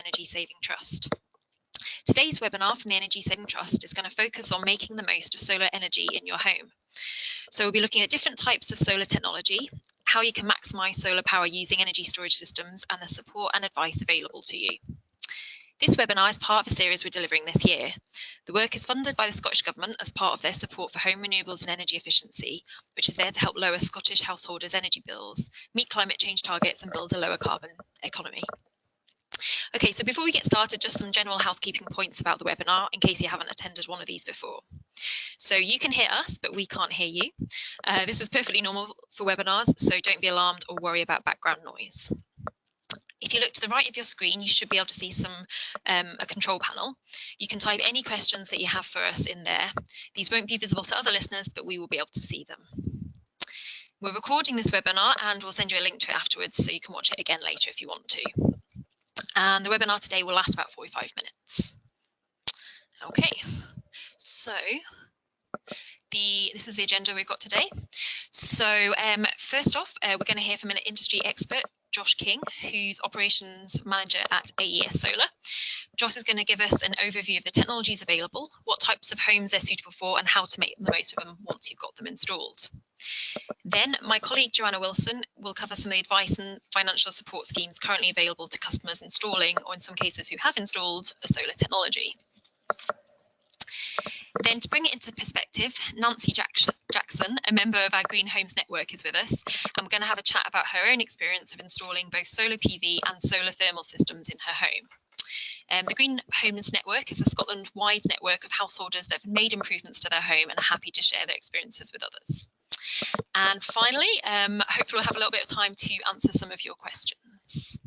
Energy Saving Trust. Today's webinar from the Energy Saving Trust is going to focus on making the most of solar energy in your home. So we'll be looking at different types of solar technology, how you can maximise solar power using energy storage systems, and the support and advice available to you. This webinar is part of a series we're delivering this year. The work is funded by the Scottish Government as part of their support for home renewables and energy efficiency, which is there to help lower Scottish householders' energy bills, meet climate change targets and build a lower carbon economy. Okay, so before we get started, just some general housekeeping points about the webinar in case you haven't attended one of these before. So you can hear us, but we can't hear you. This is perfectly normal for webinars, so don't be alarmed or worry about background noise. If you look to the right of your screen, you should be able to see a control panel. You can type any questions that you have for us in there. These won't be visible to other listeners, but we will be able to see them. We're recording this webinar and we'll send you a link to it afterwards so you can watch it again later if you want to. And the webinar today will last about 45 minutes. Okay, so this is the agenda we've got today. So first off, we're going to hear from an industry expert, Josh King, who's operations manager at AES Solar. Josh is going to give us an overview of the technologies available, what types of homes they're suitable for, and how to make the most of them once you've got them installed. Then my colleague Joanna Wilson will cover some of the advice and financial support schemes currently available to customers installing, or in some cases who have installed, a solar technology. Then to bring it into perspective, Nancy Jackson, a member of our Green Homes Network, is with us, and we're going to have a chat about her own experience of installing both solar PV and solar thermal systems in her home. The Green Homes Network is a Scotland-wide network of householders that have made improvements to their home and are happy to share their experiences with others. And finally, hopefully we'll have a little bit of time to answer some of your questions.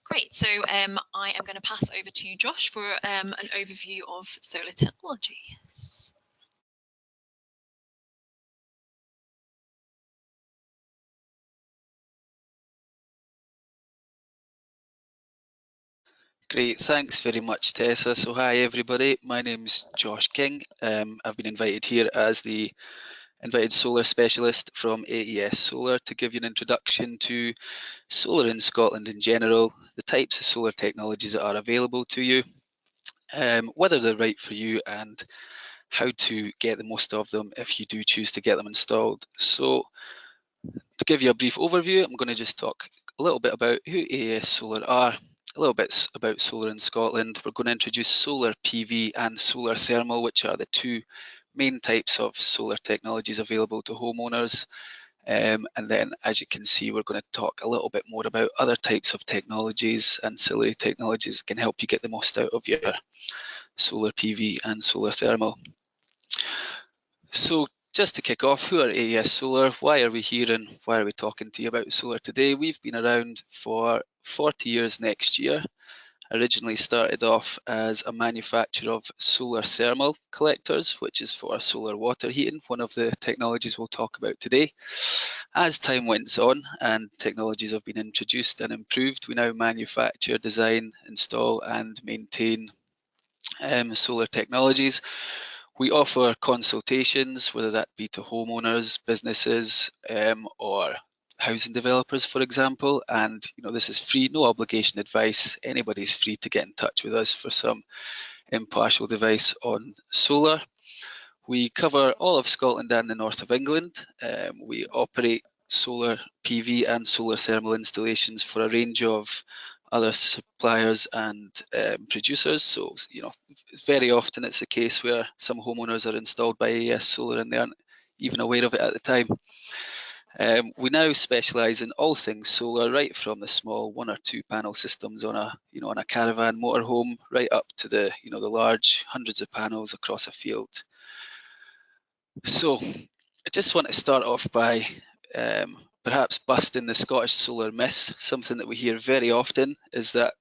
Great, so I am going to pass over to Josh for an overview of solar technologies. Great, thanks very much, Tessa. So hi everybody, my name's Josh King. I've been invited here as the invited solar specialist from AES Solar to give you an introduction to solar in Scotland in general, the types of solar technologies that are available to you, whether they're right for you and how to get the most of them if you do choose to get them installed. So to give you a brief overview, I'm going to just talk a little bit about who AES Solar are, a little bit about solar in Scotland. We're going to introduce solar PV and solar thermal, which are the two main types of solar technologies available to homeowners. And then, as you can see, we're going to talk a little bit more about other types of technologies, ancillary technologies that can help you get the most out of your solar PV and solar thermal. So just to kick off, who are AES Solar? Why are we here and why are we talking to you about solar today? We've been around for 40 years next year. Originally started off as a manufacturer of solar thermal collectors, which is for solar water heating, one of the technologies we'll talk about today. As time went on and technologies have been introduced and improved, we now manufacture, design, install and maintain solar technologies. We offer consultations, whether that be to homeowners, businesses, or housing developers, for example, and this is free, no obligation advice. Anybody's free to get in touch with us for some impartial advice on solar. We cover all of Scotland and the north of England. We operate solar PV and solar thermal installations for a range of other suppliers and producers. So very often it's a case where some homeowners are installed by AES Solar and they aren't even aware of it at the time. We now specialise in all things solar, right from the small 1 or 2 panel systems on a caravan motorhome, right up to the the large hundreds of panels across a field. So I just want to start off by perhaps busting the Scottish solar myth. Something that we hear very often is that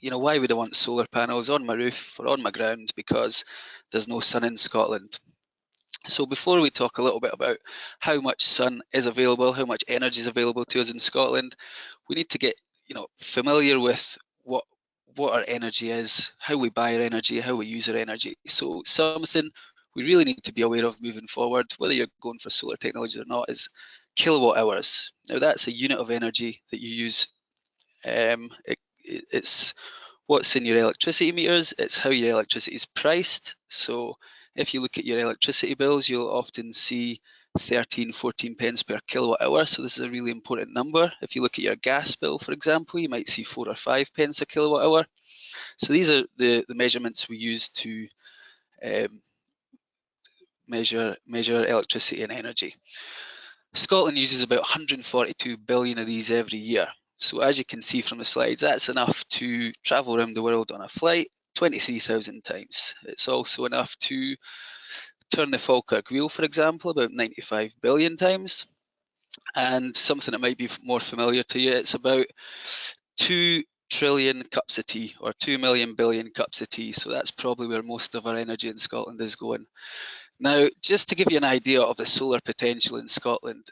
why would I want solar panels on my roof or on my ground because there's no sun in Scotland? So before we talk a little bit about how much sun is available, how much energy is available to us in Scotland, we need to get familiar with what our energy is, how we buy our energy, how we use our energy. So something we really need to be aware of moving forward, whether you're going for solar technology or not, is kilowatt hours. Now that's a unit of energy that you use. it's what's in your electricity meters, it's how your electricity is priced. So if you look at your electricity bills, you'll often see 13, 14 pence per kilowatt hour. So this is a really important number. If you look at your gas bill, for example, you might see 4 or 5 pence a kilowatt hour. So these are the measurements we use to measure electricity and energy. Scotland uses about 142 billion of these every year. So as you can see from the slides, that's enough to travel around the world on a flight 23,000 times. It's also enough to turn the Falkirk wheel, for example, about 95 billion times. And something that might be more familiar to you, it's about 2 trillion cups of tea, or 2 million billion cups of tea. So that's probably where most of our energy in Scotland is going. Now, just to give you an idea of the solar potential in Scotland,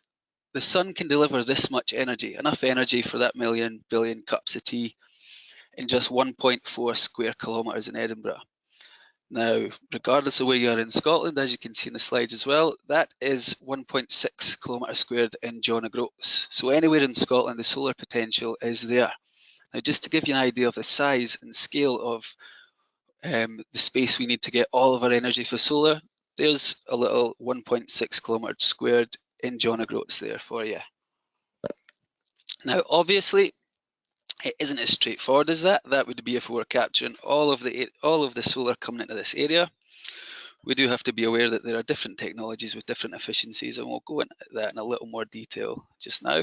the sun can deliver this much energy, enough energy for that million billion cups of tea in just 1.4 square kilometres in Edinburgh. Now, regardless of where you are in Scotland, as you can see in the slides as well, that is 1.6 kilometres squared in John O'Groats. So anywhere in Scotland, the solar potential is there. Now, just to give you an idea of the size and scale of the space we need to get all of our energy for solar, there's a little 1.6 kilometres squared in John O'Groats there for you. Now, obviously, it isn't as straightforward as that. That would be if we were capturing all of the solar coming into this area. We do have to be aware that there are different technologies with different efficiencies, and we'll go into that in a little more detail just now.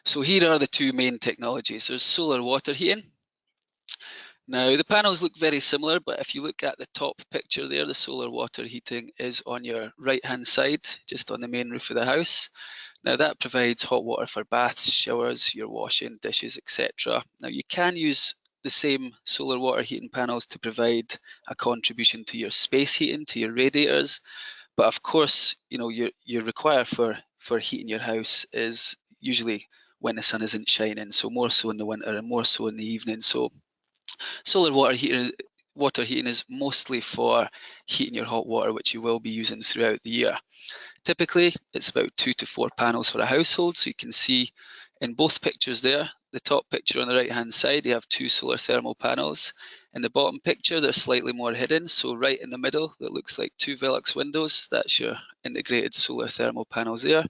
So here are the two main technologies. There's solar water heating. Now, the panels look very similar, but if you look at the top picture there, the solar water heating is on your right-hand side, just on the main roof of the house. Now, that provides hot water for baths, showers, your washing, dishes, etc. Now, you can use the same solar water heating panels to provide a contribution to your space heating, to your radiators, but of course, you know, your require for heating your house is usually when the sun isn't shining, so more so in the winter and more so in the evening. So solar water heating is mostly for heating your hot water, which you will be using throughout the year. Typically, it's about 2 to 4 panels for a household. So you can see in both pictures there, the top picture on the right-hand side, you have 2 solar thermal panels. In the bottom picture, they're slightly more hidden. So right in the middle, that looks like 2 Velux windows. That's your integrated solar thermal panels there.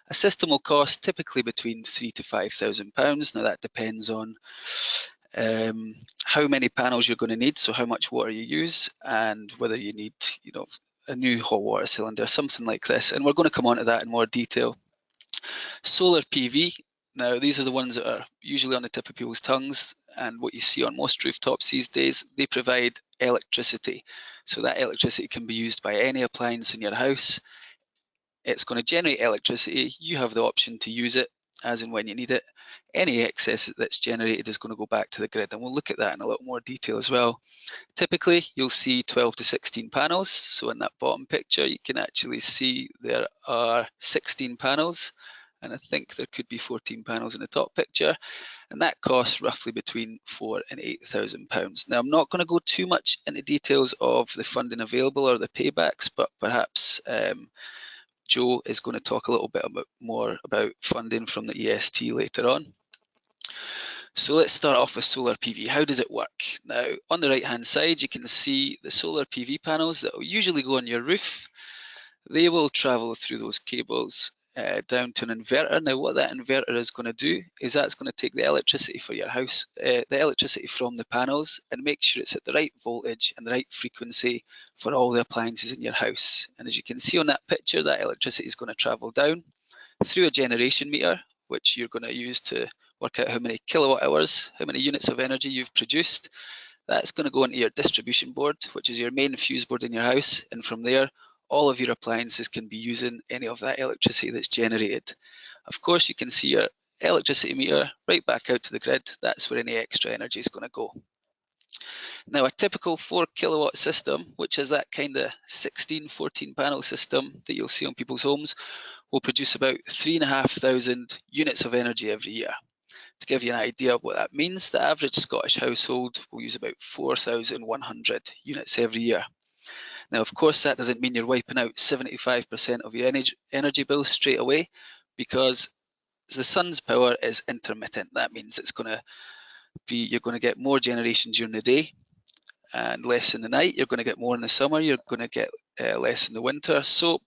A system will cost typically between £3,000 to £5,000. Now that depends on how many panels you're going to need, so how much water you use, and whether you need, you know, a new hot water cylinder, something like this. And we're going to come on to that in more detail. Solar PV. Now, these are the ones that are usually on the tip of people's tongues, and what you see on most rooftops these days, they provide electricity. So that electricity can be used by any appliance in your house. It's going to generate electricity. You have the option to use it as and when you need it. Any excess that's generated is going to go back to the grid, and we'll look at that in a little more detail as well. Typically, you'll see 12 to 16 panels. So in that bottom picture, you can actually see there are 16 panels, and I think there could be 14 panels in the top picture, and that costs roughly between £4,000 and £8,000. Now, I'm not going to go too much into details of the funding available or the paybacks, but perhaps Joe is going to talk a little bit more about funding from the EST later on. So let's start off with solar PV. How does it work? Now, on the right-hand side, you can see the solar PV panels that will usually go on your roof. They will travel through those cables down to an inverter. Now, what that inverter is going to do is that's going to take the electricity for your house, the electricity from the panels, and make sure it's at the right voltage and the right frequency for all the appliances in your house. And as you can see on that picture, that electricity is going to travel down through a generation meter, which you're going to use to work out how many kilowatt hours, how many units of energy you've produced. That's going to go into your distribution board, which is your main fuse board in your house, and from there, all of your appliances can be using any of that electricity that's generated. Of course, you can see your electricity meter right back out to the grid. That's where any extra energy is going to go. Now, a typical 4 kilowatt system, which is that kind of 16, 14 panel system that you'll see on people's homes, will produce about 3,500 units of energy every year. To give you an idea of what that means, the average Scottish household will use about 4,100 units every year. Now, of course, that doesn't mean you're wiping out 75% of your energy bill straight away, because the sun's power is intermittent. That means it's going to You're going to get more generation during the day and less in the night. You're going to get more in the summer. You're going to get less in the winter. So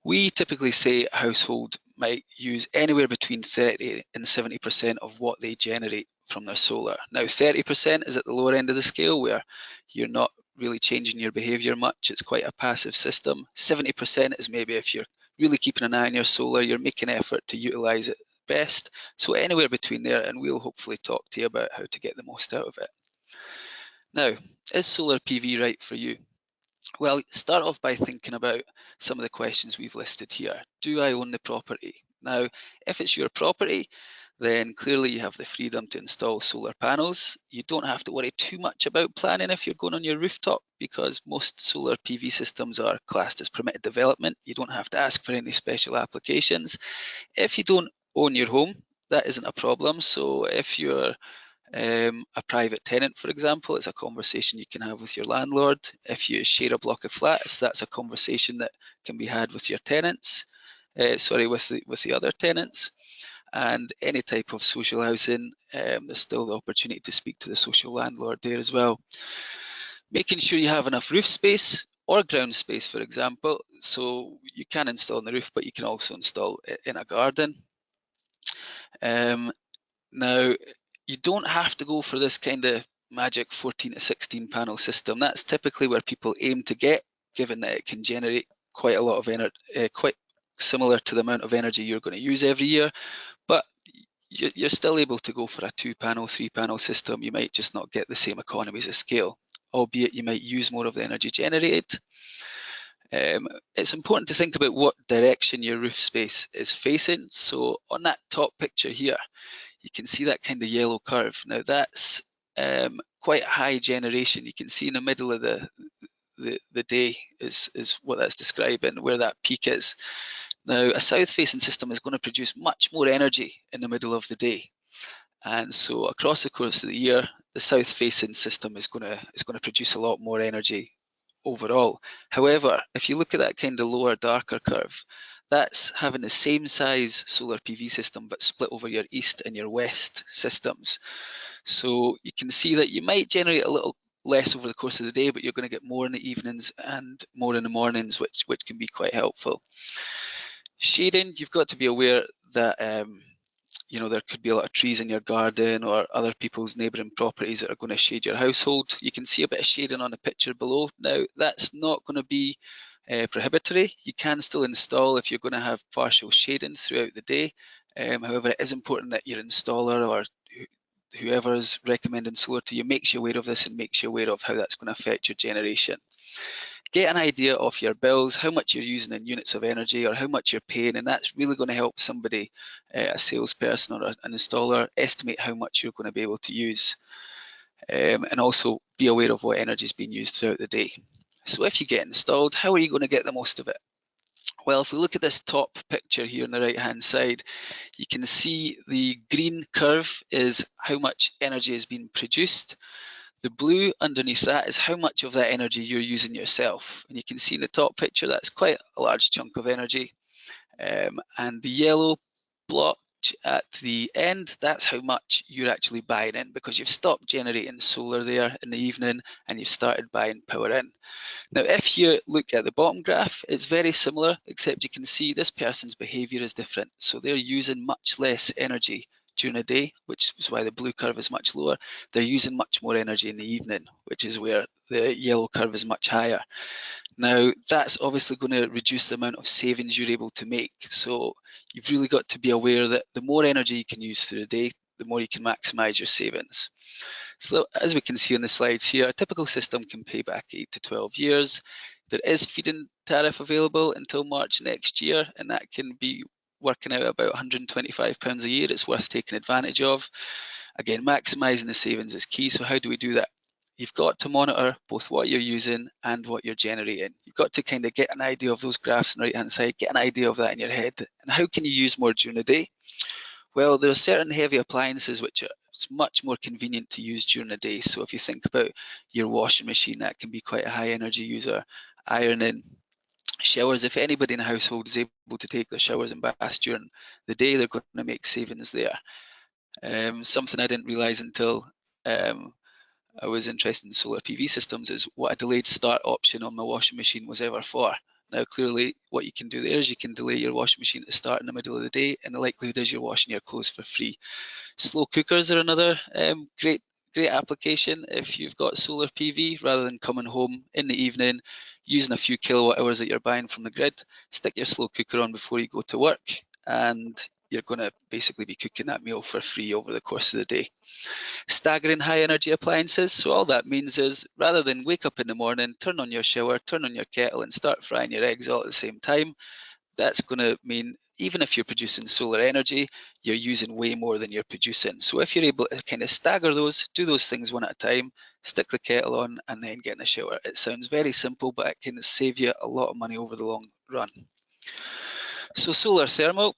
we typically say a household might use anywhere between 30 and 70% of what they generate from their solar. Now, 30% is at the lower end of the scale where you're not really changing your behaviour much. It's quite a passive system. 70% is maybe if you're really keeping an eye on your solar, you're making effort to utilise it best. So anywhere between there, and we'll hopefully talk to you about how to get the most out of it. Now, is solar PV right for you? Well, start off by thinking about some of the questions we've listed here. Do I own the property? Now, if it's your property, then clearly you have the freedom to install solar panels. You don't have to worry too much about planning if you're going on your rooftop, because most solar PV systems are classed as permitted development. You don't have to ask for any special applications. If you don't own your home, that isn't a problem. So if you're a private tenant, for example, it's a conversation you can have with your landlord. If you share a block of flats, that's a conversation that can be had with your tenants, with the other tenants. And any type of social housing, there's still the opportunity to speak to the social landlord there as well. Making sure you have enough roof space or ground space, for example. So you can install on the roof, but you can also install it in a garden. Now, you don't have to go for this kind of magic 14 to 16 panel system. That's typically where people aim to get, given that it can generate quite a lot of energy, quite similar to the amount of energy you're going to use every year. But you're still able to go for a 2-panel, 3-panel system. You might just not get the same economies of scale, albeit you might use more of the energy generated. It's important to think about what direction your roof space is facing. So on that top picture here, you can see that kind of yellow curve. Now that's quite high generation. You can see in the middle of the day is what that's describing, where that peak is. Now a south facing system is going to produce much more energy in the middle of the day. And so across the course of the year, the south facing system is going to produce a lot more energy overall. However, if you look at that kind of lower, darker curve, that's having the same size solar PV system but split over your east and your west systems. So you can see that you might generate a little less over the course of the day, but you're going to get more in the evenings and more in the mornings, which can be quite helpful. Shading, you've got to be aware that there could be a lot of trees in your garden or other people's neighbouring properties that are going to shade your household. You can see a bit of shading on the picture below. Now, that's not going to be prohibitory. You can still install if you're going to have partial shading throughout the day. However, it is important that your installer or whoever is recommending solar to you makes you aware of this and makes you aware of how that's going to affect your generation. Get an idea of your bills, how much you're using in units of energy or how much you're paying, and that's really going to help somebody, a salesperson or an installer, estimate how much you're going to be able to use, and also be aware of what energy is being used throughout the day. So if you get installed, how are you going to get the most of it? Well, if we look at this top picture here on the right hand side, you can see the green curve is how much energy is being produced. The blue underneath that is how much of that energy you're using yourself. And you can see in the top picture, that's quite a large chunk of energy. And the yellow blotch at the end, that's how much you're actually buying in, because you've stopped generating solar there in the evening and you've started buying power in. Now, if you look at the bottom graph, it's very similar, except you can see this person's behavior is different. So they're using much less energy during the day, which is why the blue curve is much lower. They're using much more energy in the evening, which is where the yellow curve is much higher. Now, that's obviously going to reduce the amount of savings you're able to make. So you've really got to be aware that the more energy you can use through the day, the more you can maximise your savings. So as we can see on the slides here, a typical system can pay back 8 to 12 years. There is feed-in tariff available until March next year, and that can be working out about £125 a year. It's worth taking advantage of. Again, maximising the savings is key. So how do we do that? You've got to monitor both what you're using and what you're generating. You've got to kind of get an idea of those graphs on the right hand side, get an idea of that in your head. And how can you use more during the day? Well, there are certain heavy appliances which are much more convenient to use during the day. So if you think about your washing machine, that can be quite a high energy user. Ironing, showers, if anybody in the household is able to take their showers and baths during the day, they're going to make savings there. Something I didn't realise until I was interested in solar PV systems is what a delayed start option on my washing machine was ever for. Now, clearly, what you can do there is you can delay your washing machine to start in the middle of the day, and the likelihood is you're washing your clothes for free. Slow cookers are another great application if you've got solar PV. Rather than coming home in the evening, using a few kilowatt hours that you're buying from the grid, stick your slow cooker on before you go to work, and you're going to basically be cooking that meal for free over the course of the day. Staggering high energy appliances. So all that means is rather than wake up in the morning, turn on your shower, turn on your kettle and start frying your eggs all at the same time, that's going to mean even if you're producing solar energy, you're using way more than you're producing. So if you're able to kind of stagger those, do those things one at a time, stick the kettle on and then get in the shower. It sounds very simple, but it can save you a lot of money over the long run. So solar thermal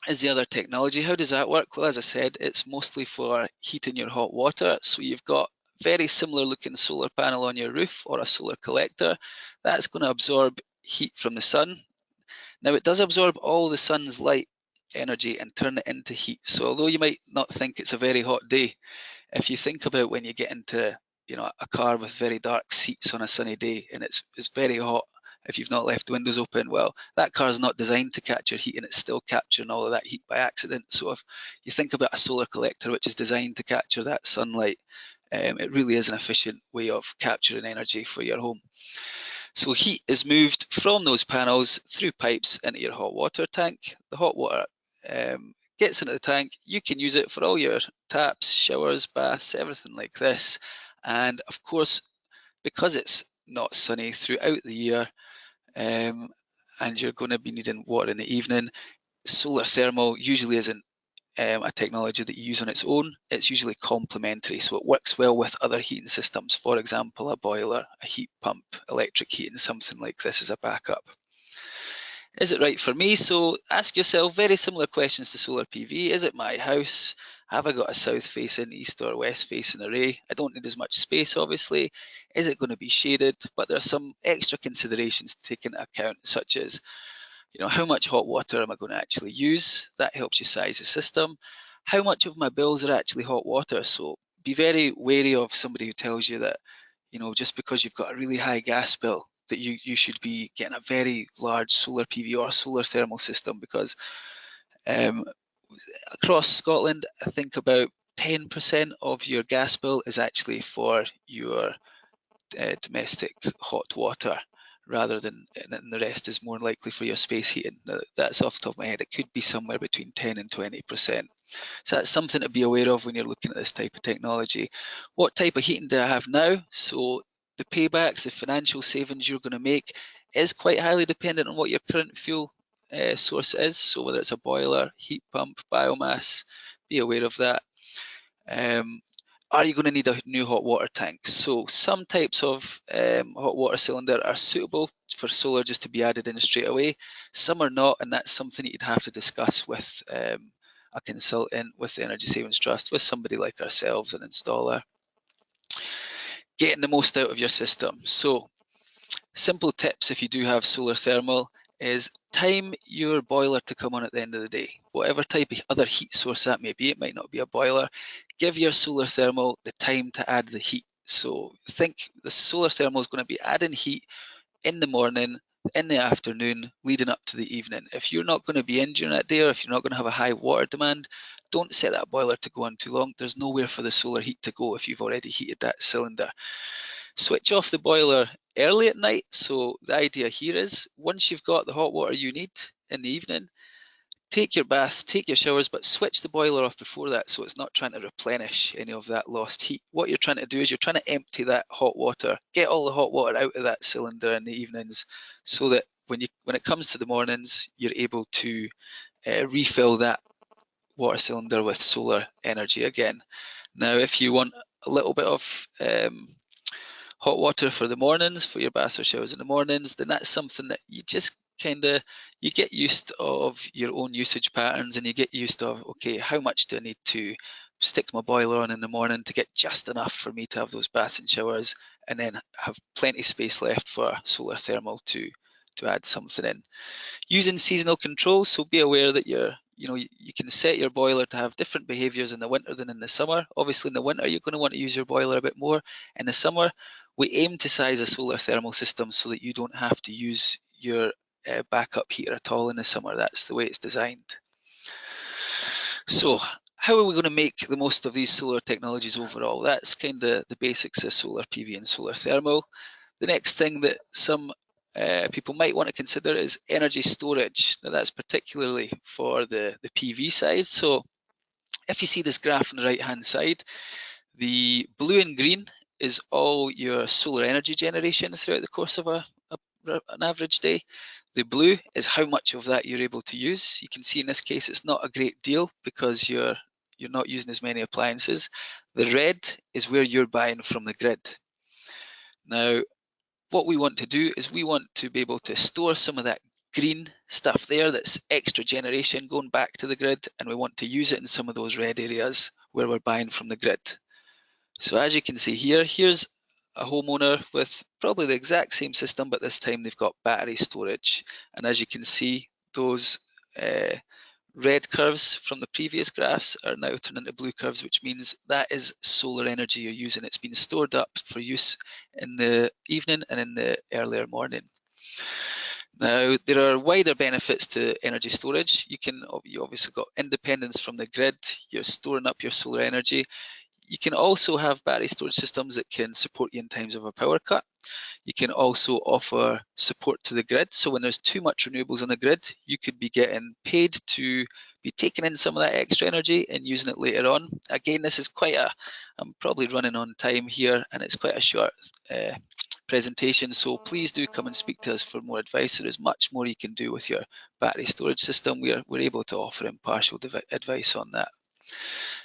is the other technology. How does that work? Well, as I said, it's mostly for heating your hot water. So you've got very similar looking solar panel on your roof or a solar collector. That's going to absorb heat from the sun. Now it does absorb all the sun's light energy and turn it into heat. So although you might not think it's a very hot day, if you think about when you get into a car with very dark seats on a sunny day and it's very hot, if you've not left the windows open, well, that car is not designed to capture heat and it's still capturing all of that heat by accident. So if you think about a solar collector which is designed to capture that sunlight, it really is an efficient way of capturing energy for your home. So heat is moved from those panels through pipes into your hot water tank. The hot water gets into the tank. You can use it for all your taps, showers, baths, everything like this. And of course, because it's not sunny throughout the year, and you're going to be needing water in the evening, solar thermal usually isn't a technology that you use on its own. It's usually complementary, so it works well with other heating systems. For example, a boiler, a heat pump, electric heating, something like this as a backup. Is it right for me? So ask yourself very similar questions to solar PV. Is it my house? Have I got a south facing, east or west facing array? I don't need as much space, obviously. Is it going to be shaded? But there are some extra considerations to take into account, such as how much hot water am I going to actually use? That helps you size the system. How much of my bills are actually hot water? So be very wary of somebody who tells you that, just because you've got a really high gas bill, that you should be getting a very large solar PV or solar thermal system, because across Scotland, I think about 10% of your gas bill is actually for your domestic hot water, rather than and the rest is more likely for your space heating. Now, that's off the top of my head. It could be somewhere between 10 and 20%. So that's something to be aware of when you're looking at this type of technology. What type of heating do I have now? So the paybacks, the financial savings you're going to make is quite highly dependent on what your current fuel source is. So whether it's a boiler, heat pump, biomass, be aware of that. Are you going to need a new hot water tank? So some types of hot water cylinder are suitable for solar just to be added in straight away. Some are not, and that's something that you'd have to discuss with a consultant, with the Energy Savings Trust, with somebody like ourselves, an installer. Getting the most out of your system. So simple tips if you do have solar thermal is time your boiler to come on at the end of the day. Whatever type of other heat source that may be, it might not be a boiler, give your solar thermal the time to add the heat. So think the solar thermal is going to be adding heat in the morning, in the afternoon, leading up to the evening. If you're not going to be in during that day, or if you're not going to have a high water demand, don't set that boiler to go on too long. There's nowhere for the solar heat to go if you've already heated that cylinder. Switch off the boiler early at night. So the idea here is once you've got the hot water you need in the evening, take your baths, take your showers, but switch the boiler off before that so it's not trying to replenish any of that lost heat. What you're trying to do is you're trying to empty that hot water, get all the hot water out of that cylinder in the evenings, so that when it comes to the mornings, you're able to refill that water cylinder with solar energy again. Now, if you want a little bit of hot water for the mornings, for your baths or showers in the mornings, then that's something that you just you get used of your own usage patterns, and you get used of, okay, how much do I need to stick my boiler on in the morning to get just enough for me to have those baths and showers, and then have plenty of space left for solar thermal to add something in. Using seasonal control, so be aware that your you can set your boiler to have different behaviours in the winter than in the summer. Obviously in the winter you're going to want to use your boiler a bit more. In the summer we aim to size a solar thermal system so that you don't have to use your backup heater at all in the summer. That's the way it's designed. So how are we going to make the most of these solar technologies overall? That's kind of the basics of solar PV and solar thermal. The next thing that some people might want to consider is energy storage. Now that's particularly for the PV side. So if you see this graph on the right hand side, the blue and green is all your solar energy generation throughout the course of an average day. The blue is how much of that you're able to use. You can see in this case it's not a great deal because you're not using as many appliances. The red is where you're buying from the grid. Now what we want to do is we want to be able to store some of that green stuff there that's extra generation going back to the grid, and we want to use it in some of those red areas where we're buying from the grid. So as you can see here, here's a homeowner with probably the exact same system, but this time they've got battery storage. And as you can see, those red curves from the previous graphs are now turned into blue curves, which means that is solar energy you're using. It's been stored up for use in the evening and in the earlier morning. Now, there are wider benefits to energy storage. You obviously got independence from the grid. You're storing up your solar energy. You can also have battery storage systems that can support you in times of a power cut. You can also offer support to the grid. So when there's too much renewables on the grid, you could be getting paid to be taking in some of that extra energy and using it later on. Again, this is I'm probably running on time here, and it's quite a short presentation, so please do come and speak to us for more advice. There is much more you can do with your battery storage system. We're able to offer impartial advice on that.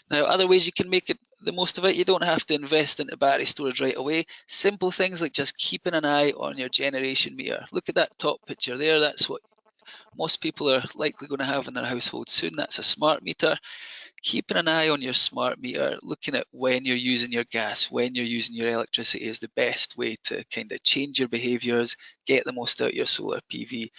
Now, other ways you can make the most of it, you don't have to invest into battery storage right away. Simple things like just keeping an eye on your generation meter. Look at that top picture there. That's what most people are likely going to have in their household soon. That's a smart meter. Keeping an eye on your smart meter, looking at when you're using your gas, when you're using your electricity is the best way to kind of change your behaviours, get the most out of your solar PV.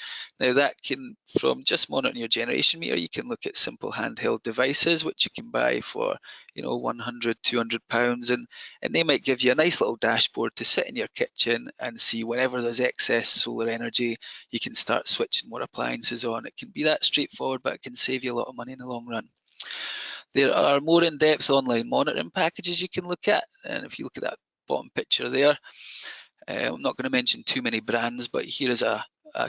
Now that can, from just monitoring your generation meter, you can look at simple handheld devices which you can buy for, £100, £200, and they might give you a nice little dashboard to sit in your kitchen and see whenever there's excess solar energy, you can start switching more appliances on. It can be that straightforward, but it can save you a lot of money in the long run. There are more in-depth online monitoring packages you can look at, and if you look at that bottom picture there, I'm not going to mention too many brands, but here is a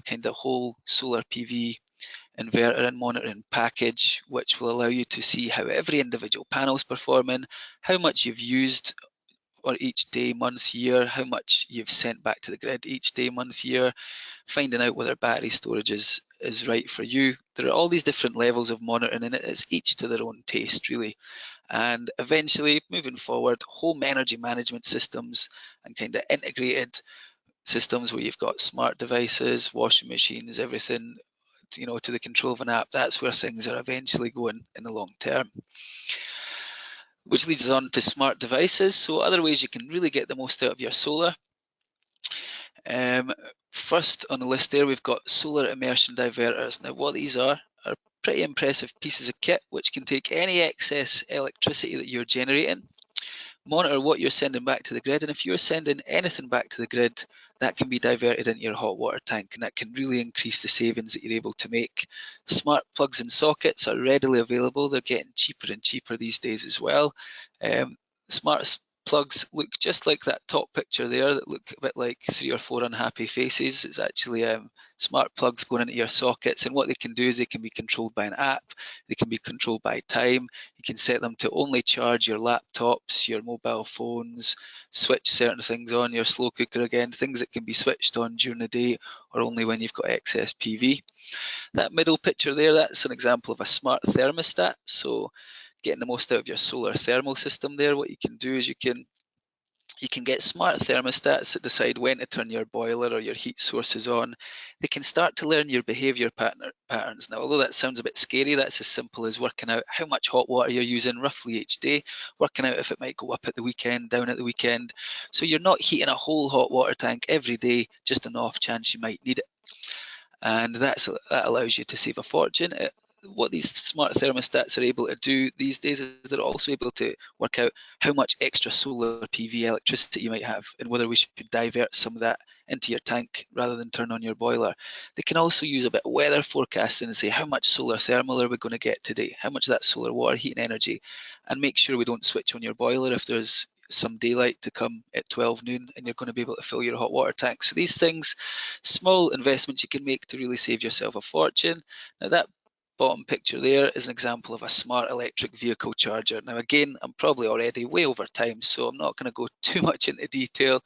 kind of whole solar PV inverter and monitoring package which will allow you to see how every individual panel is performing, how much you've used or each day, month, year, how much you've sent back to the grid each day, month, year, finding out whether battery storage is right for you. There are all these different levels of monitoring, and it's each to their own taste, really. And eventually, moving forward, home energy management systems and kind of integrated systems where you've got smart devices, washing machines, everything, to the control of an app. That's where things are eventually going in the long term. Which leads us on to smart devices. So other ways you can really get the most out of your solar. First on the list there, we've got solar immersion diverters. Now what these are pretty impressive pieces of kit which can take any excess electricity that you're generating, monitor what you're sending back to the grid, and if you're sending anything back to the grid, that can be diverted into your hot water tank, and that can really increase the savings that you're able to make. Smart plugs and sockets are readily available. They're getting cheaper and cheaper these days as well. Smart plugs look just like that top picture there that look a bit like 3 or 4 unhappy faces. It's actually smart plugs going into your sockets, and what they can do is they can be controlled by an app, they can be controlled by time. You can set them to only charge your laptops, your mobile phones, switch certain things on, your slow cooker again, things that can be switched on during the day or only when you've got excess PV. That middle picture there, that's an example of a smart thermostat. So getting the most out of your solar thermal system there, what you can do is you can get smart thermostats that decide when to turn your boiler or your heat sources on. They can start to learn your behaviour patterns. Now, although that sounds a bit scary, that's as simple as working out how much hot water you're using roughly each day, working out if it might go up at the weekend, down at the weekend. So you're not heating a whole hot water tank every day, just an off chance you might need it. And that allows you to save a fortune. what these smart thermostats are able to do these days is they're also able to work out how much extra solar PV electricity you might have and whether we should divert some of that into your tank rather than turn on your boiler. They can also use a bit of weather forecasting and say how much solar thermal are we going to get today, how much of that solar water heating energy, and make sure we don't switch on your boiler if there's some daylight to come at 12 noon and you're going to be able to fill your hot water tank. So these things, small investments you can make to really save yourself a fortune. Now that bottom picture there is an example of a smart electric vehicle charger. Now again, I'm probably already way over time, so I'm not going to go too much into detail,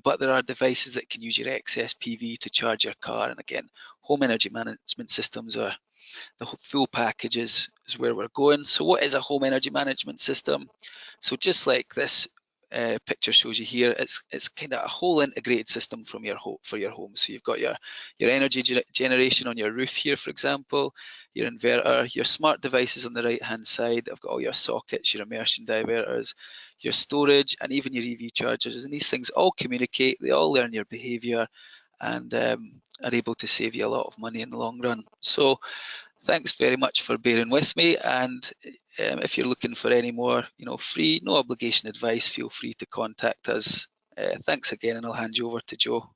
but there are devices that can use your excess PV to charge your car. And again, home energy management systems are the full package is where we're going. So what is a home energy management system? So just like this picture shows you here, it's kind of a whole integrated system from for your home. So you've got your energy generation on your roof here, for example, your inverter, your smart devices on the right hand side. I've got all your sockets, your immersion diverters, your storage, and even your EV chargers. And these things all communicate, they all learn your behavior, and are able to save you a lot of money in the long run. So thanks very much for bearing with me, and if you're looking for any more, free, no obligation advice, feel free to contact us. Thanks again, and I'll hand you over to Joe.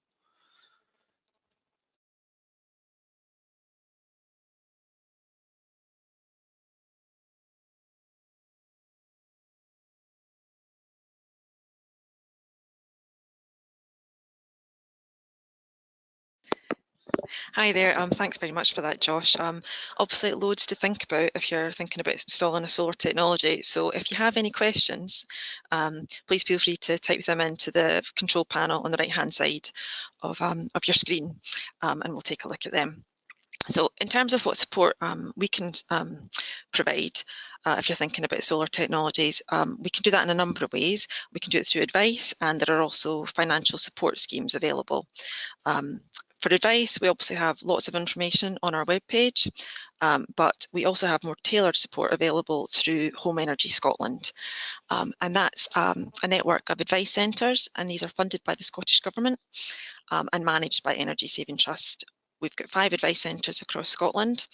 Hi there, thanks very much for that, Josh. Obviously, loads to think about if you're thinking about installing a solar technology. So if you have any questions, please feel free to type them into the control panel on the right-hand side of your screen, and we'll take a look at them. So in terms of what support we can provide, if you're thinking about solar technologies, we can do that in a number of ways. We can do it through advice, and there are also financial support schemes available. For advice, we obviously have lots of information on our webpage, but we also have more tailored support available through Home Energy Scotland. And that's a network of advice centres, and these are funded by the Scottish Government and managed by Energy Saving Trust. We've got 5 advice centres across Scotland,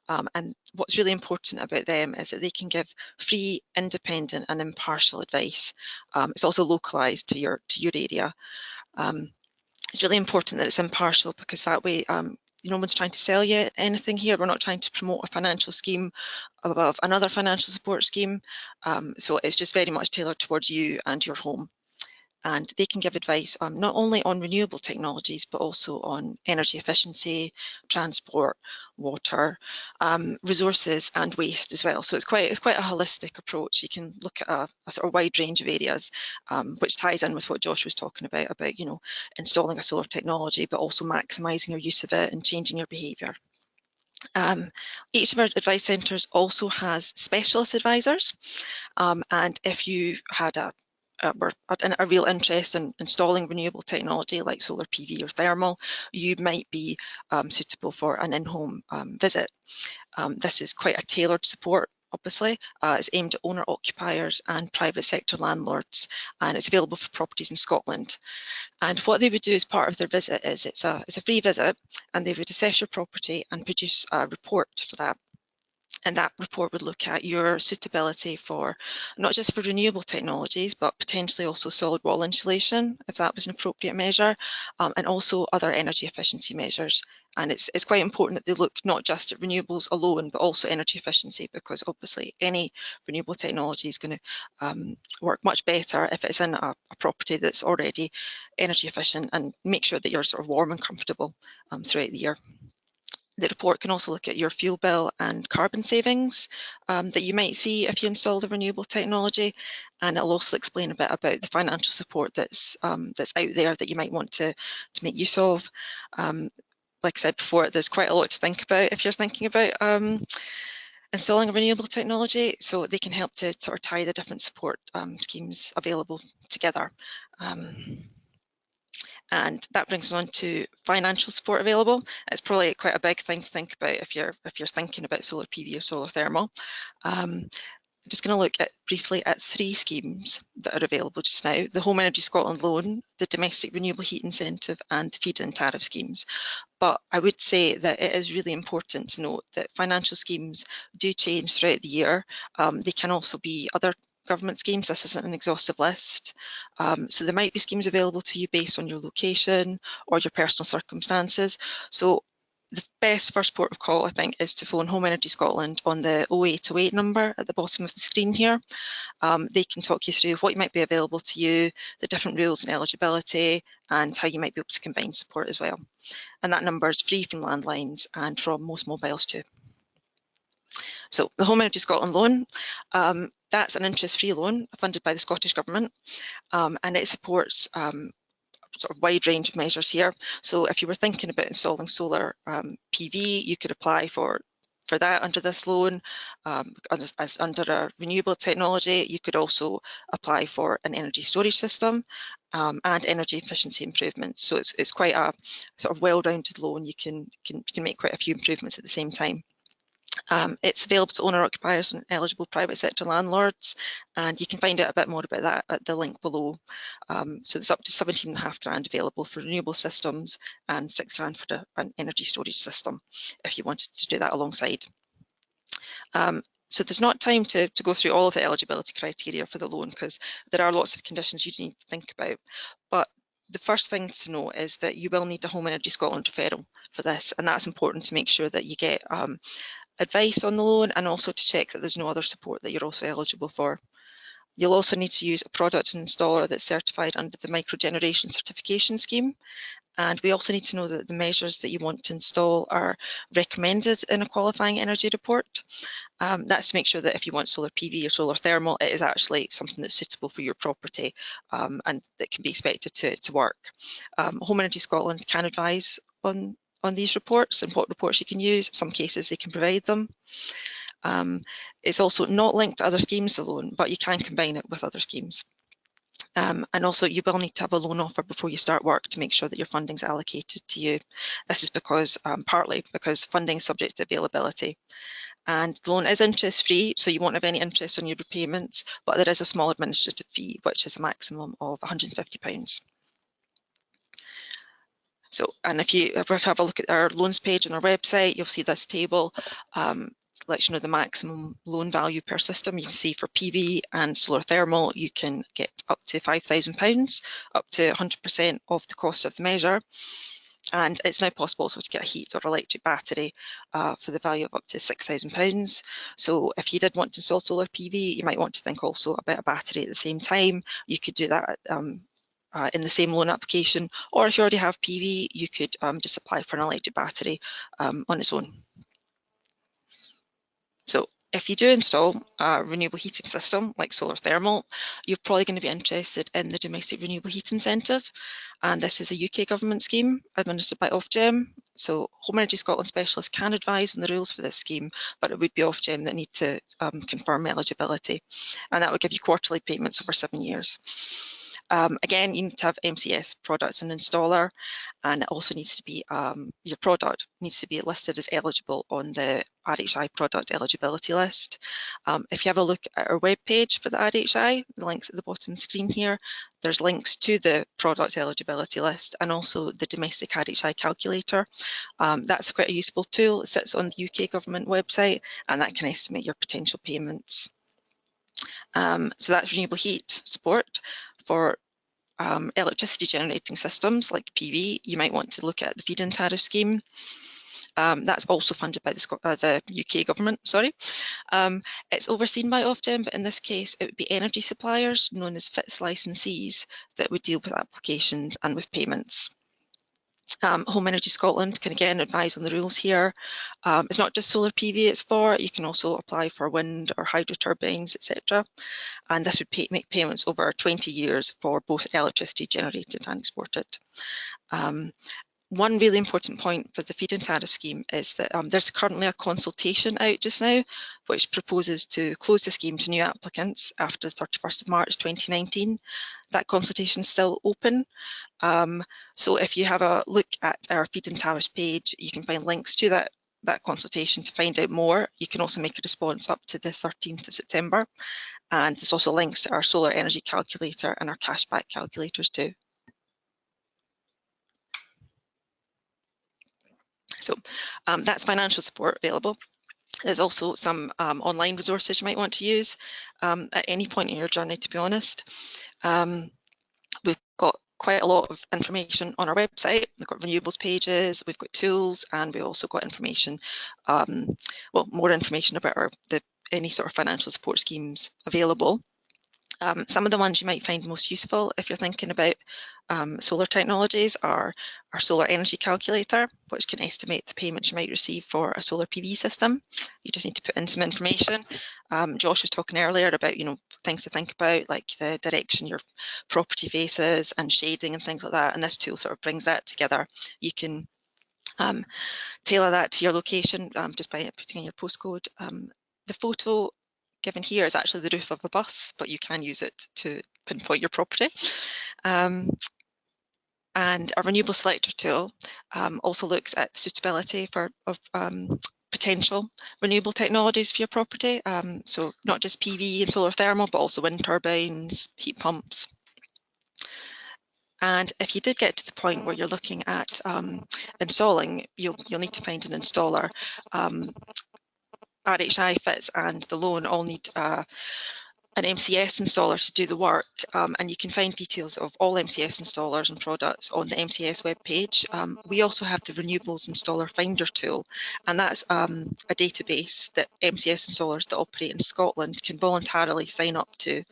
and what's really important about them is that they can give free, independent and impartial advice. It's also localised to your area. It's really important that it's impartial, because that way no one's trying to sell you anything here. We're not trying to promote a financial scheme above another financial support scheme. So it's just very much tailored towards you and your home. And they can give advice not only on renewable technologies, but also on energy efficiency, transport, water, resources and waste as well. So it's quite a holistic approach. You can look at a sort of wide range of areas, which ties in with what Josh was talking about installing a solar technology, but also maximising your use of it and changing your behaviour. Each of our advice centres also has specialist advisors, and if you had a real interest in installing renewable technology like solar PV or thermal, you might be suitable for an in-home visit. This is quite a tailored support, obviously. It's aimed at owner-occupiers and private sector landlords, and it's available for properties in Scotland. And what they would do as part of their visit is it's a free visit, and they would assess your property and produce a report for that. And that report would look at your suitability for not just for renewable technologies, but potentially also solid wall insulation, if that was an appropriate measure, and also other energy efficiency measures. And it's quite important that they look not just at renewables alone, but also energy efficiency, because obviously any renewable technology is going to work much better if it's in a property that's already energy efficient, and make sure that you're sort of warm and comfortable throughout the year. The report can also look at your fuel bill and carbon savings that you might see if you install the renewable technology, and it'll also explain a bit about the financial support that's out there that you might want to make use of. Like I said before, there's quite a lot to think about if you're thinking about installing a renewable technology, so they can help to sort of tie the different support schemes available together. And that brings us on to financial support available. It's probably quite a big thing to think about if you're thinking about solar PV or solar thermal. I'm just going to look briefly at 3 schemes that are available just now: the Home Energy Scotland loan, the Domestic Renewable Heat Incentive, and the feed-in tariff schemes. But I would say that it is really important to note that financial schemes do change throughout the year. They can also be other government schemes. This isn't an exhaustive list. So there might be schemes available to you based on your location or your personal circumstances. So the best first port of call, I think, is to phone Home Energy Scotland on the 0808 number at the bottom of the screen here. They can talk you through what might be available to you, the different rules and eligibility, and how you might be able to combine support as well. And that number is free from landlines and from most mobiles too. So the Home Energy Scotland loan, that's an interest-free loan funded by the Scottish Government, and it supports sort of wide range of measures here. So if you were thinking about installing solar PV, you could apply for that under this loan. As under a renewable technology, you could also apply for an energy storage system and energy efficiency improvements. So it's quite a sort of well-rounded loan. You can make quite a few improvements at the same time. It's available to owner-occupiers and eligible private sector landlords, and you can find out a bit more about that at the link below. So there's up to 17.5 grand available for renewable systems and 6 grand for an energy storage system if you wanted to do that alongside. So there's not time to go through all of the eligibility criteria for the loan because there are lots of conditions you need to think about. But the first thing to know is that you will need a Home Energy Scotland referral for this, and that's important to make sure that you get advice on the loan and also to check that there's no other support that you're also eligible for. You'll also need to use a product and installer that's certified under the microgeneration certification scheme. And we also need to know that the measures that you want to install are recommended in a qualifying energy report. That's to make sure that if you want solar PV or solar thermal, it is actually something that's suitable for your property and that can be expected to work. Home Energy Scotland can advise on these reports and what reports you can use. In some cases they can provide them. It's also not linked to other schemes, the loan, but you can combine it with other schemes. And also you will need to have a loan offer before you start work to make sure that your funding is allocated to you. This is because partly because funding is subject to availability. And the loan is interest free, so you won't have any interest on your repayments, but there is a small administrative fee, which is a maximum of £150. So, and if you ever have a look at our loans page on our website, you'll see this table. Lets you know the maximum loan value per system. You can see for PV and solar thermal, you can get up to £5,000, up to 100% of the cost of the measure. And it's now possible also to get a heat or electric battery for the value of up to £6,000. So if you did want to install solar PV, you might want to think also about a battery at the same time. You could do that in the same loan application, or if you already have PV, you could just apply for an electric battery on its own. So if you do install a renewable heating system like solar thermal, you're probably going to be interested in the Domestic Renewable Heat Incentive. And this is a UK government scheme administered by Ofgem. So Home Energy Scotland specialists can advise on the rules for this scheme, but it would be Ofgem that need to confirm eligibility. And that would give you quarterly payments over 7 years. Again, you need to have MCS product and installer, and it also needs to be, your product needs to be listed as eligible on the RHI product eligibility list. If you have a look at our webpage for the RHI, the links at the bottom of the screen here, there's links to the product eligibility list and also the domestic RHI calculator. That's quite a useful tool. It sits on the UK government website and that can estimate your potential payments. So that's renewable heat support. For electricity generating systems like PV, you might want to look at the feed-in tariff scheme. That's also funded by the UK government, sorry. It's overseen by Ofgem, but in this case it would be energy suppliers known as FITS licensees that would deal with applications and with payments. Home Energy Scotland can again advise on the rules here. It's not just solar PV it's for, you can also apply for wind or hydro turbines, etc. And this would make payments over 20 years for both electricity generated and exported. One really important point for the feed-in tariff scheme is that there's currently a consultation out just now which proposes to close the scheme to new applicants after the 31st of March 2019. That consultation is still open. So if you have a look at our feed-in tariffs page, you can find links to that consultation to find out more. You can also make a response up to the 13th of September. And there's also links to our solar energy calculator and our cashback calculators too. So that's financial support available. There's also some online resources you might want to use at any point in your journey, to be honest. We've got quite a lot of information on our website. We've got renewables pages, we've got tools, and we've also got information, well, more information about any sort of financial support schemes available. Some of the ones you might find most useful if you're thinking about solar technologies are our solar energy calculator, which can estimate the payments you might receive for a solar PV system. You just need to put in some information. Josh was talking earlier about, you know, things to think about, like the direction your property faces and shading and things like that, and this tool sort of brings that together. You can tailor that to your location just by putting in your postcode. The photo given here is actually the roof of a bus, but you can use it to pinpoint your property. And our renewable selector tool also looks at suitability of potential renewable technologies for your property. So not just PV and solar thermal, but also wind turbines, heat pumps. And if you did get to the point where you're looking at installing, you'll need to find an installer. RHI, FITS and the loan all need an MCS installer to do the work, and you can find details of all MCS installers and products on the MCS webpage. We also have the Renewables Installer Finder tool, and that's a database that MCS installers that operate in Scotland can voluntarily sign up to,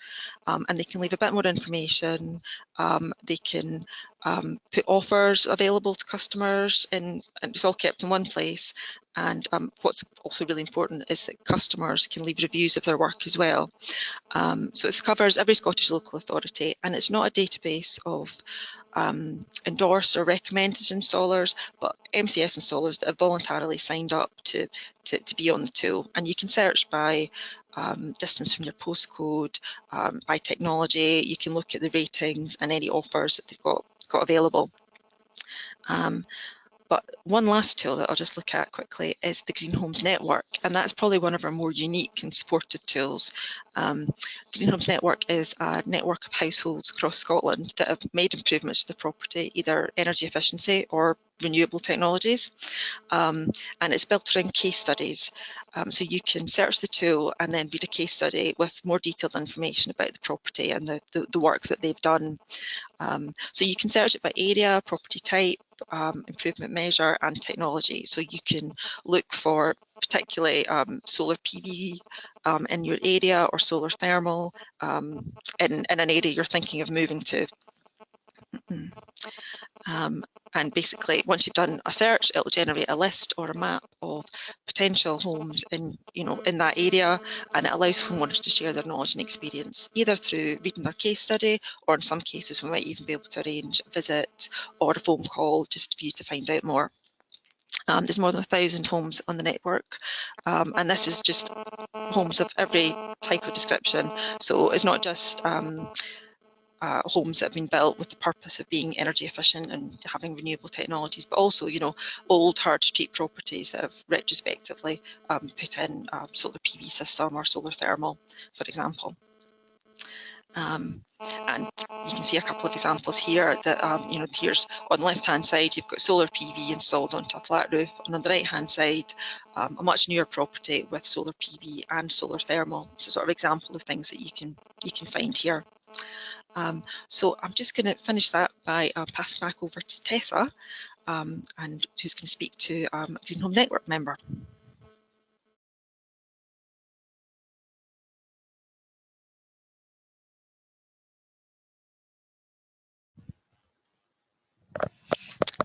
and they can leave a bit more information. They can put offers available to customers, and it's all kept in one place. And what's also really important is that customers can leave reviews of their work as well. So it covers every Scottish local authority, and it's not a database of endorsed or recommended installers, but MCS installers that have voluntarily signed up to be on the tool. And you can search by distance from your postcode, by technology. You can look at the ratings and any offers that they've got available. But one last tool that I'll just look at quickly is the Green Homes Network, and that's probably one of our more unique and supportive tools. Green Homes Network is a network of households across Scotland that have made improvements to the property, either energy efficiency or renewable technologies, and it's built around case studies. So you can search the tool and then read a case study with more detailed information about the property and the work that they've done. So you can search it by area, property type, improvement measure and technology. So you can look for particularly solar PV in your area or solar thermal in an area you're thinking of moving to. And basically, once you've done a search, it'll generate a list or a map of potential homes in that area, and it allows homeowners to share their knowledge and experience, either through reading their case study, or in some cases we might even be able to arrange a visit or a phone call just for you to find out more. There's more than 1,000 homes on the network, and this is just homes of every type of description. So it's not just homes that have been built with the purpose of being energy efficient and having renewable technologies, but also, old hard-to-treat properties that have retrospectively put in solar PV system or solar thermal, for example. And you can see a couple of examples here that, here's on the left-hand side, you've got solar PV installed onto a flat roof, and on the right-hand side, a much newer property with solar PV and solar thermal. It's a sort of example of things that you can find here. So I'm just going to finish that by passing back over to Tessa, and who's going to speak to a Green Home Network member.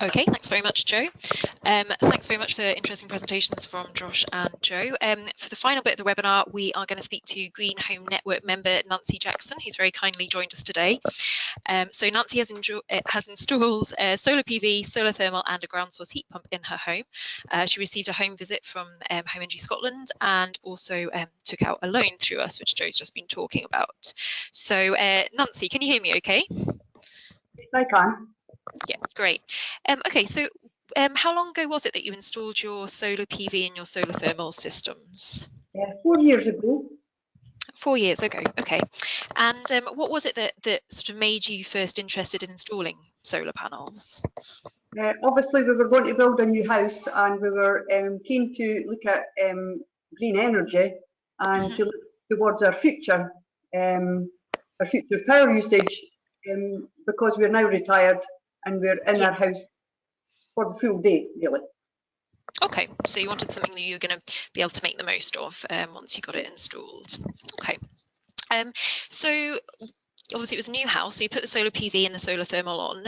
Okay, thanks very much, Jo. Thanks very much for interesting presentations from Josh and Jo. For the final bit of the webinar, we are going to speak to Green Home Network member Nancy Jackson, who's very kindly joined us today. So Nancy has installed solar PV, solar thermal and a ground source heat pump in her home. She received a home visit from Home Energy Scotland and also took out a loan through us, which Jo's just been talking about. So Nancy, can you hear me okay? Yes, I can. Yeah, great. Okay, so how long ago was it that you installed your solar PV and your solar thermal systems? 4 years ago. 4 years ago, okay. And what was it that sort of made you first interested in installing solar panels? Obviously, we were going to build a new house, and we were keen to look at green energy and to look towards our future power usage, because we're now retired and we're in our house for the full day, really. Okay, so you wanted something that you were going to be able to make the most of once you got it installed. Okay, so obviously it was a new house, so you put the solar PV and the solar thermal on.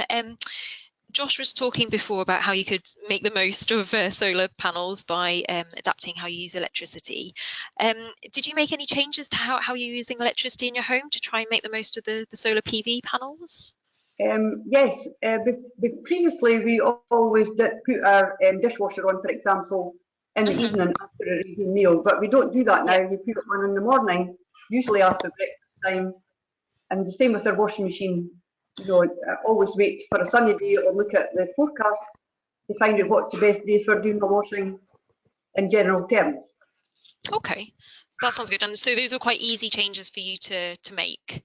Josh was talking before about how you could make the most of solar panels by adapting how you use electricity. Did you make any changes to how you're using electricity in your home to try and make the most of the solar PV panels? Yes, previously we always did put our dishwasher on, for example, in the evening after a evening meal, but we don't do that now. We put it on in the morning, usually after breakfast time, and the same with our washing machine. You know, always wait for a sunny day or look at the forecast to find out what's the best day for doing the washing in general terms. Okay, that sounds good. And so those are quite easy changes for you to make?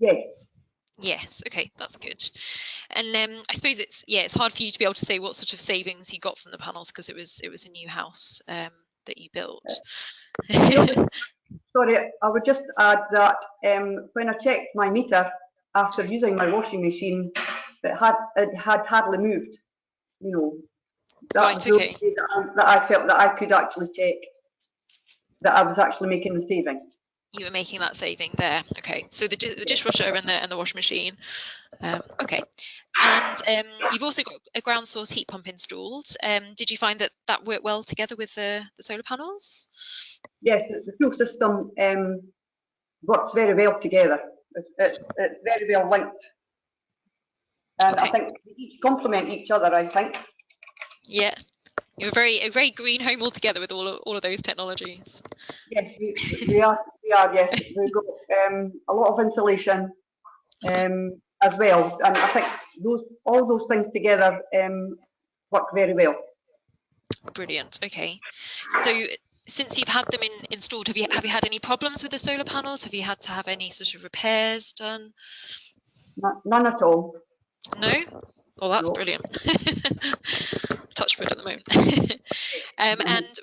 Yes. Yes, okay, that's good. And I suppose it's hard for you to be able to say what sort of savings you got from the panels because it was a new house that you built. Sorry, I would just add that when I checked my meter after using my washing machine, it had hardly moved. You know, that was the only way that I felt that I could actually check that I was actually making the saving. You were making that saving there. Okay, so the dishwasher and the washing machine. Okay, and you've also got a ground source heat pump installed. Did you find that worked well together with the solar panels? Yes, the fuel system works very well together. It's very well linked, and I think they each complement each other. I think. Yeah, you're a very green home altogether with all of those technologies. Yes, we are. Yes, we've got a lot of insulation as well, and I think all those things together work very well. Brilliant. Okay, so since you've had them installed, have you had any problems with the solar panels? Have you had to have any sort of repairs done? None at all. No? Oh, that's brilliant. Touch wood at the moment. And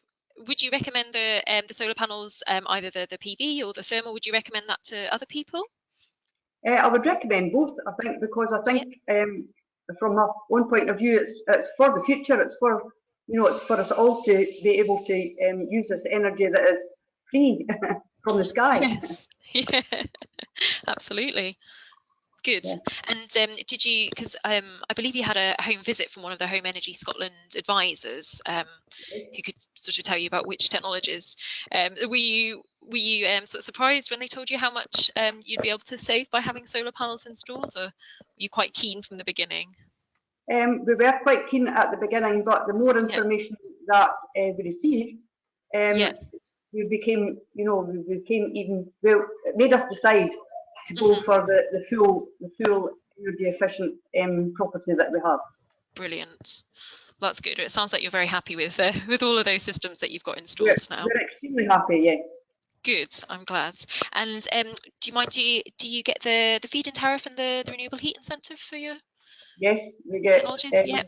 would you recommend the solar panels, either the PV or the thermal? Would you recommend that to other people? I would recommend both. I think because I think from my own point of view, it's for the future. It's for it's for us all to be able to use this energy that is free from the sky. Yes. Yeah. Absolutely. Good. Yeah. And did you, because I believe you had a home visit from one of the Home Energy Scotland advisors who could sort of tell you about which technologies. Were you sort of surprised when they told you how much you'd be able to save by having solar panels installed, or were you quite keen from the beginning? We were quite keen at the beginning, but the more information that we received, we became even, well, it made us decide to go for the full energy efficient property that we have. Brilliant. That's good. It sounds like you're very happy with all of those systems that you've got installed now. We're extremely happy, yes. Good, I'm glad. And do you mind, do you get the feed-in tariff and the renewable heat incentive for your we get technologies? We've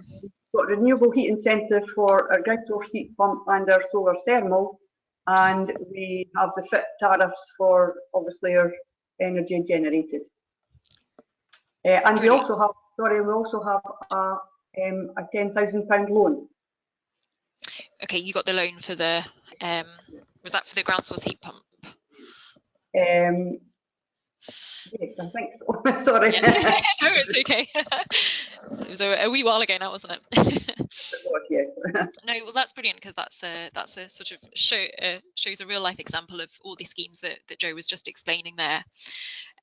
got renewable heat incentive for our ground source heat pump and our solar thermal, and we have the fit tariffs for obviously our energy generated. And we also have a £10,000 loan. Okay, you got the loan for the was that for the ground source heat pump? Yes, I think so. Sorry. No, it's okay. So it was a wee while ago now, wasn't it? It was, yes. No, well, that's brilliant, because that's a sort of shows a real life example of all the schemes that Joe was just explaining there.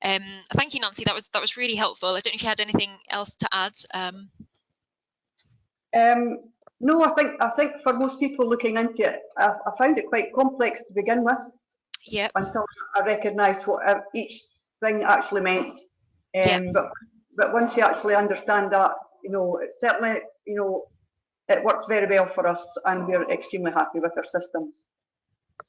Thank you, Nancy. That was really helpful. I don't know if you had anything else to add. No, I think for most people looking into it, I found it quite complex to begin with. Yeah. Until I recognised what each thing actually meant. But once you actually understand that, it certainly, it works very well for us, and we're extremely happy with our systems.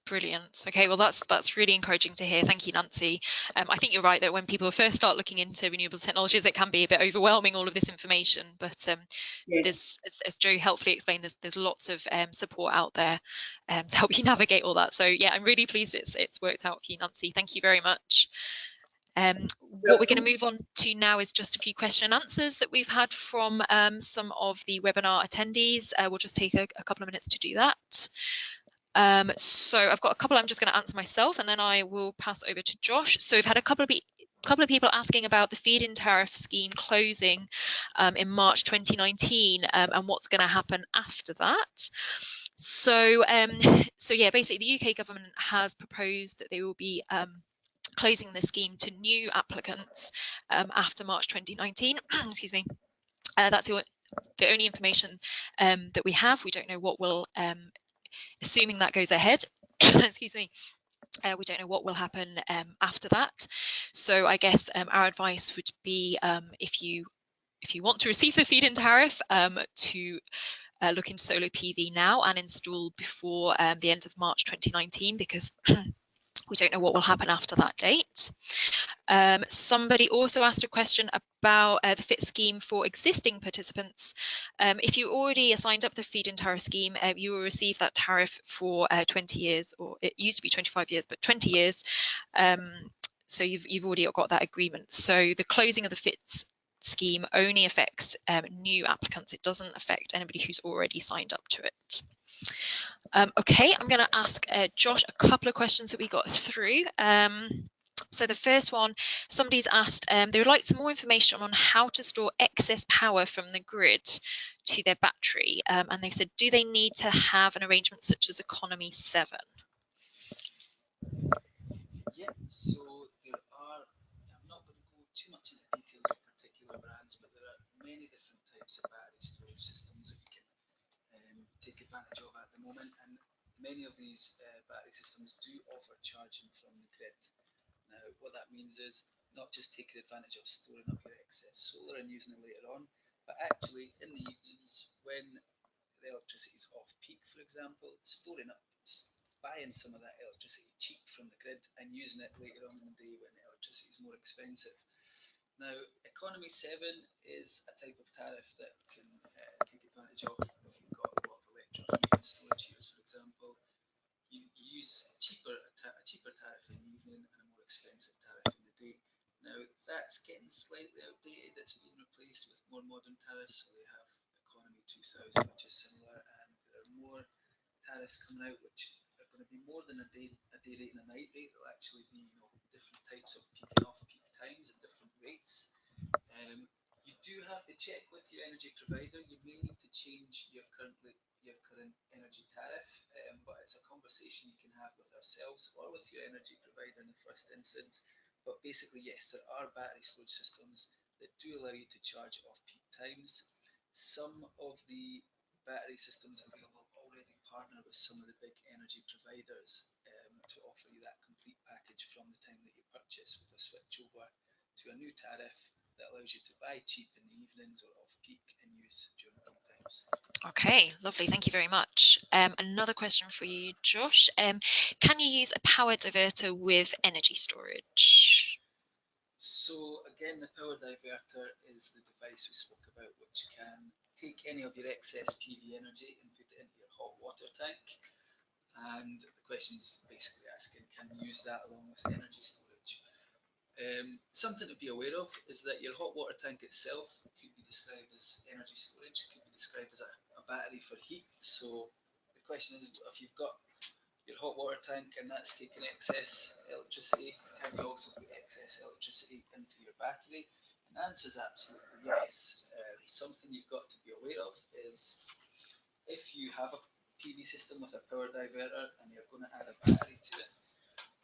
Brilliant. Okay, well that's really encouraging to hear. Thank you, Nancy. I think you're right that when people first start looking into renewable technologies, it can be a bit overwhelming, all of this information. But Yes. there's, as Joe helpfully explained, there's lots of support out there to help you navigate all that. So yeah, I'm really pleased it's worked out for you, Nancy. Thank you very much. What we're going to move on to now is just a few question and answers that we've had from some of the webinar attendees. We'll just take a couple of minutes to do that. So I've got a couple I'm just going to answer myself, and then I will pass over to Josh. So we've had a couple of people asking about the feed-in tariff scheme closing in March 2019 and what's going to happen after that. So yeah, basically the UK government has proposed that they will be closing the scheme to new applicants after March 2019. Excuse me. That's the only information that we have. We don't know what will, assuming that goes ahead, excuse me, we don't know what will happen after that. So I guess our advice would be if you want to receive the feed-in tariff, to look into solar PV now and install before the end of March 2019, because we don't know what will happen after that date. Somebody also asked a question about the FIT scheme for existing participants. If you already signed up the feed-in tariff scheme, you will receive that tariff for 20 years, or it used to be 25 years, but 20 years. So you've already got that agreement. So the closing of the FIT scheme only affects new applicants. It doesn't affect anybody who's already signed up to it. Okay, I'm going to ask Josh a couple of questions that we got through. So the first one, somebody's asked, they would like some more information on how to store excess power from the grid to their battery. And they've said, do they need to have an arrangement such as Economy 7? Yeah, so there are, I'm not going to go too much into details of particular brands, but there are many different types of battery storage systems that you can take advantage of at the moment, and many of these battery systems do offer charging from the grid. Now, what that means is not just taking advantage of storing up your excess solar and using it later on, but actually in the evenings when the electricity is off peak, for example, storing up, buying some of that electricity cheap from the grid and using it later on in the day when electricity is more expensive. Now, Economy 7 is a type of tariff that can take advantage of if you've got a lot of electric heating storage heaters, for example. You use a cheaper tariff in the evening and a more expensive tariff in the day. Now, that's getting slightly outdated. It's been replaced with more modern tariffs. So they have Economy 2000, which is similar, and there are more tariffs coming out which are going to be more than a day rate and a night rate. They'll actually be, different types of peak and off-peak times at different rates. You do have to check with your energy provider. You may need to change your current energy tariff, but it's a conversation you can have with ourselves or with your energy provider in the first instance. But basically, yes, there are battery storage systems that do allow you to charge off-peak times. Some of the battery systems available already partner with some of the big energy providers to offer you that complete package from the time that you purchase, with a switch over to a new tariff that allows you to buy cheap in the evenings or off peak and use during peak times. Okay, lovely. Thank you very much. Another question for you, Josh. Can you use a power diverter with energy storage? So again, the power diverter is the device we spoke about, which can take any of your excess PV energy and put it into your hot water tank. And the question is basically asking, can you use that along with energy storage? Something to be aware of is that your hot water tank itself could be described as energy storage, could be described as a battery for heat. So the question is, if you've got your hot water tank and that's taking excess electricity, can you also put excess electricity into your battery? And the answer is absolutely yes. Something you've got to be aware of is if you have a PV system with a power diverter and you're going to add a battery to it,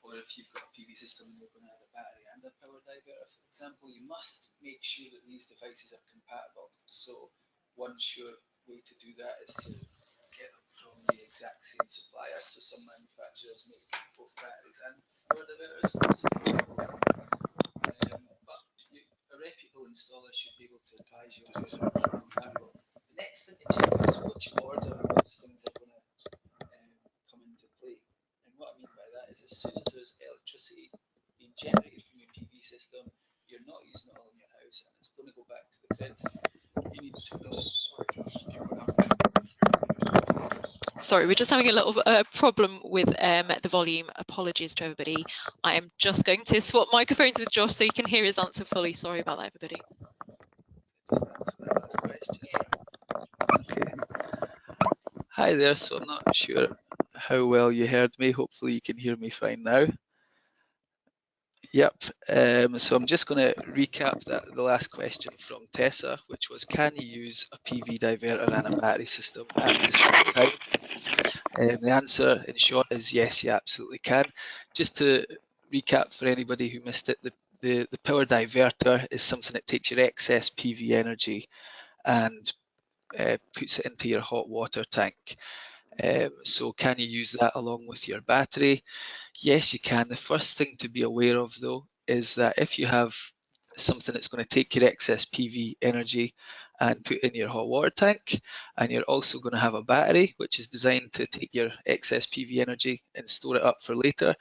or if you've got a PV system and you're going to add a battery and a power diverter, for example, you must make sure that these devices are compatible. So one sure way to do that is to get them from the exact same supplier. So some manufacturers make both batteries and power diverters. But a reputable installer should be able to advise you on whether they're compatible. The next thing to check is which order those things are going to come into play. And what you're not using it all in your house and it's going to go back to the grid, you need to know. Sorry, we're just having a little problem with the volume. Apologies to everybody. I am just going to swap microphones with Josh so you can hear his answer fully. Sorry about that, everybody. Just answer that last question. Okay. Hi there, so I'm not sure how well you heard me. Hopefully you can hear me fine now. Yep, so I'm just going to recap the last question from Tessa, which was, can you use a PV diverter and a battery system at the same time? The answer in short is yes, you absolutely can. Just to recap for anybody who missed it, the power diverter is something that takes your excess PV energy and puts it into your hot water tank. So can you use that along with your battery? Yes, you can. The first thing to be aware of, though, is that if you have something that's going to take your excess PV energy and put in your hot water tank, and you're also going to have a battery which is designed to take your excess PV energy and store it up for later,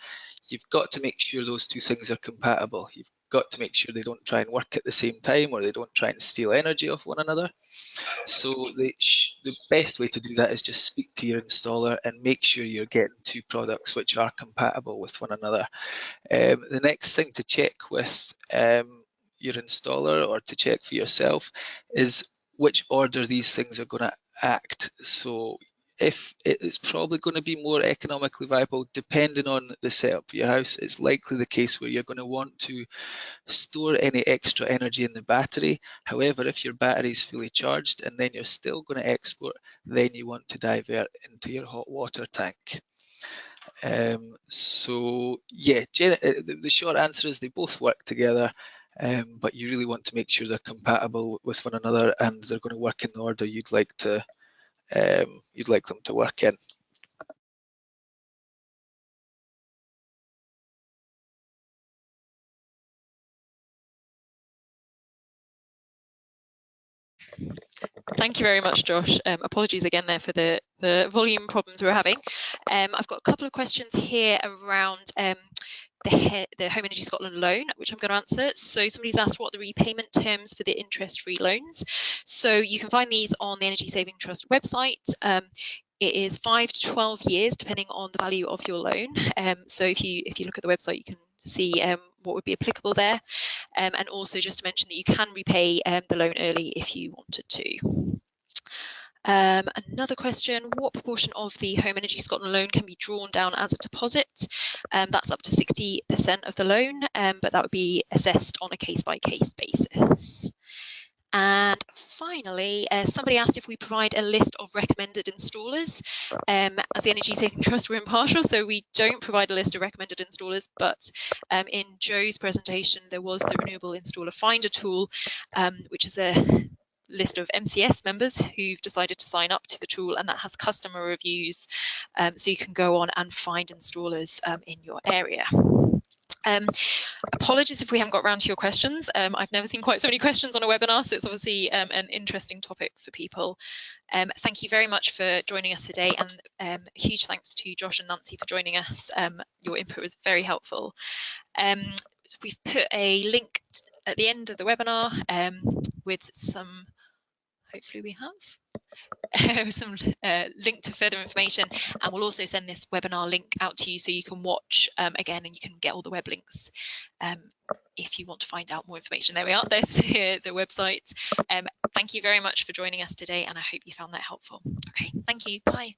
you've got to make sure those two things are compatible. You've got to make sure they don't try and work at the same time, or they don't try and steal energy off one another. So the best way to do that is just speak to your installer and make sure you're getting two products which are compatible with one another. The next thing to check with your installer, or to check for yourself, is which order these things are going to act. So if it's probably going to be more economically viable depending on the setup of your house, it's likely the case where you're going to want to store any extra energy in the battery. However, if your battery is fully charged and then you're still going to export, then you want to divert into your hot water tank. So yeah, the short answer is they both work together, but you really want to make sure they're compatible with one another and they're going to work in the order you'd like them to work in. Thank you very much, Josh. Apologies again there for the volume problems we're having. I've got a couple of questions here around the Home Energy Scotland loan, which I'm going to answer. So somebody's asked what are the repayment terms for the interest-free loans. So you can find these on the Energy Saving Trust website. It is 5 to 12 years, depending on the value of your loan. So if you look at the website, you can see what would be applicable there. And also just to mention that you can repay the loan early if you wanted to. Another question, what proportion of the Home Energy Scotland loan can be drawn down as a deposit? That's up to 60% of the loan, but that would be assessed on a case-by-case basis. And finally, somebody asked if we provide a list of recommended installers. As the Energy Saving Trust, we're impartial, so we don't provide a list of recommended installers, but in Joe's presentation, there was the Renewable Installer Finder tool, which is a list of MCS members who've decided to sign up to the tool, and that has customer reviews, so you can go on and find installers in your area. Apologies if we haven't got around to your questions. I've never seen quite so many questions on a webinar, so it's obviously an interesting topic for people. Thank you very much for joining us today, and huge thanks to Josh and Nancy for joining us. Your input was very helpful. We've put a link at the end of the webinar with some, hopefully we have, some link to further information, and we'll also send this webinar link out to you so you can watch again, and you can get all the web links if you want to find out more information. There we are, there's the website. Thank you very much for joining us today, and I hope you found that helpful. Okay, thank you, bye.